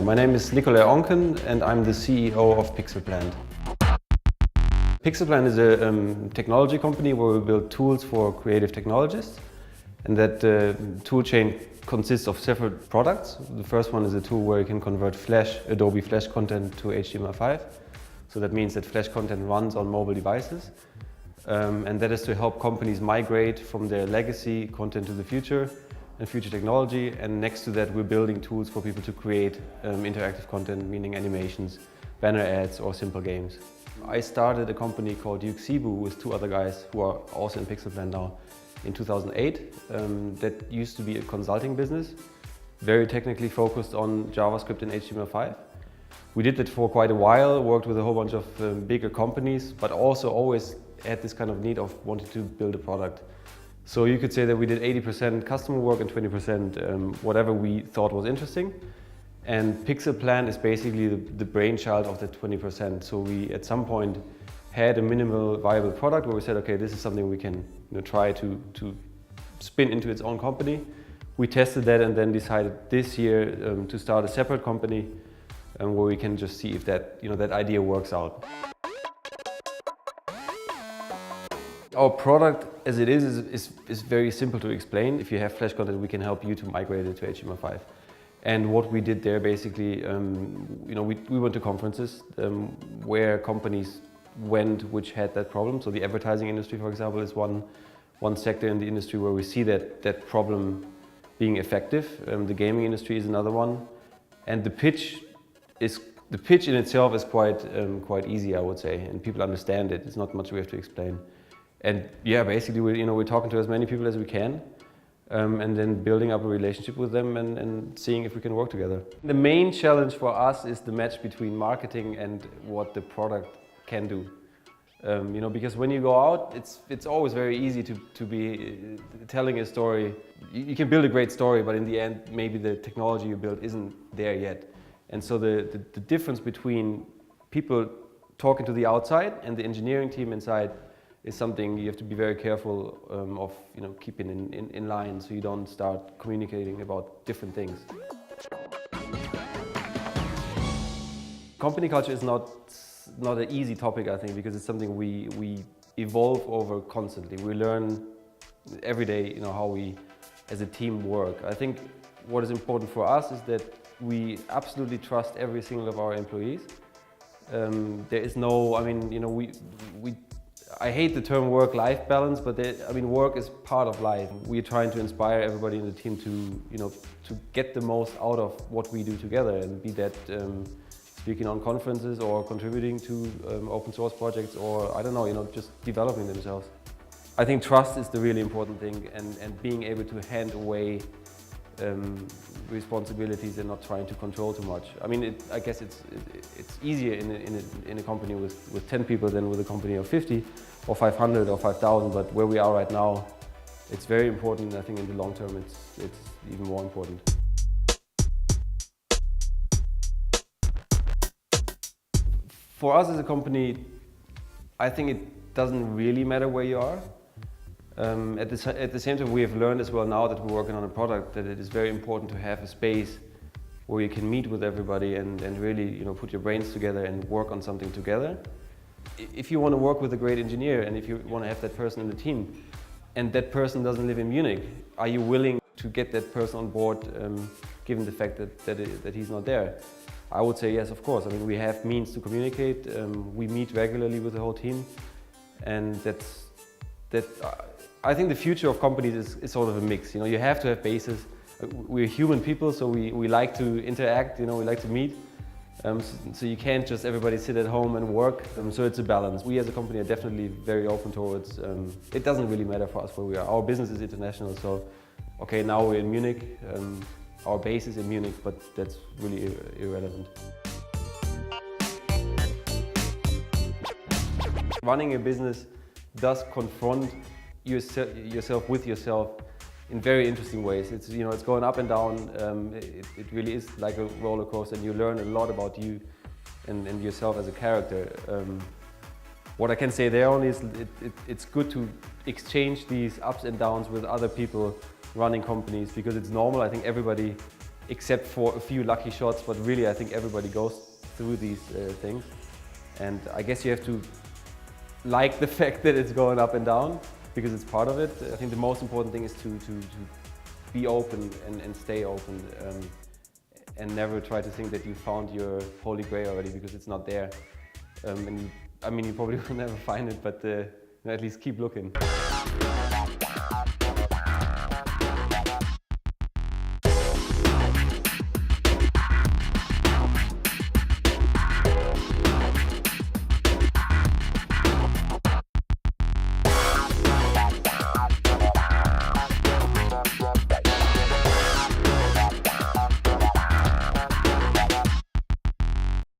My name is Nikolai Onken and I'm the CEO of Pixelplant. Pixelplant is a technology company where we build tools for creative technologists, and that tool chain consists of several products. The first one is a tool where you can convert Adobe Flash content to HTML5. So that means that Flash content runs on mobile devices. And that is to help companies migrate from their legacy content to the future and future technology. And next to that, we're building tools for people to create interactive content, meaning animations, banner ads, or simple games. I started a company called Yuxibu with two other guys who are also in Pixelplant now in 2008. That used to be a consulting business, very technically focused on JavaScript and HTML5. We did that for quite a while, worked with a whole bunch of bigger companies, but also always had this kind of need of wanting to build a product. So you could say that we did 80% customer work and 20% whatever we thought was interesting. And Pixelplant is basically the brainchild of that 20%. So we at some point had a minimal viable product where we said, okay, this is something we can try to spin into its own company. We tested that and then decided this year to start a separate company where we can just see if that, that idea works out. Our product, as it is very simple to explain. If you have Flash content, we can help you to migrate it to HTML5. And what we did there, basically, we went to conferences where companies went which had that problem. So the advertising industry, for example, is one sector in the industry where we see that problem being effective. The gaming industry is another one. And the pitch in itself is quite easy, I would say, and people understand it. It's not much we have to explain. And yeah, basically, we're talking to as many people as we can, and then building up a relationship with them and seeing if we can work together. The main challenge for us is the match between marketing and what the product can do. Because when you go out, it's always very easy to be telling a story. You can build a great story, but in the end, maybe the technology you build isn't there yet. And so the difference between people talking to the outside and the engineering team inside is something you have to be very careful of keeping in line, so you don't start communicating about different things. Company culture is not an easy topic, I think, because it's something we evolve over constantly. We learn every day how we as a team work. I think what is important for us is that we absolutely trust every single of our employees. There is no, I hate the term work-life balance, but work is part of life. We're trying to inspire everybody in the team to get the most out of what we do together, and be that speaking on conferences or contributing to open source projects, or I don't know, just developing themselves. I think trust is the really important thing, and being able to hand away responsibilities and not trying to control too much. I guess it's easier in a company with 10 people than with a company of 50 or 500 or 5,000, but where we are right now, it's very important. I think in the long term it's even more important. For us as a company, I think it doesn't really matter where you are. At the same time, we have learned as well now that we're working on a product that it is very important to have a space where you can meet with everybody and really put your brains together and work on something together. If you want to work with a great engineer and if you want to have that person in the team and that person doesn't live in Munich, are you willing to get that person on board given the fact that he's not there? I would say yes, of course. We have means to communicate. We meet regularly with the whole team, and I think the future of companies is sort of a mix. You have to have bases. We're human people, so we like to interact. We like to meet. So you can't just everybody sit at home and work. So it's a balance. We as a company are definitely very open towards. It doesn't really matter for us where we are. Our business is international, so okay, now we're in Munich. Our base is in Munich, but that's really irrelevant. Running a business does confront yourself with yourself in very interesting ways. It's going up and down. It really is like a roller coaster, and you learn a lot about you and yourself as a character. What I can say there only is it's good to exchange these ups and downs with other people running companies, because it's normal. I think everybody except for a few lucky shots, but really I think everybody goes through these things. And I guess you have to like the fact that it's going up and down, because it's part of it. I think the most important thing is to be open and stay open, and never try to think that you found your holy grail already, because it's not there. I mean, you probably will never find it, but at least keep looking.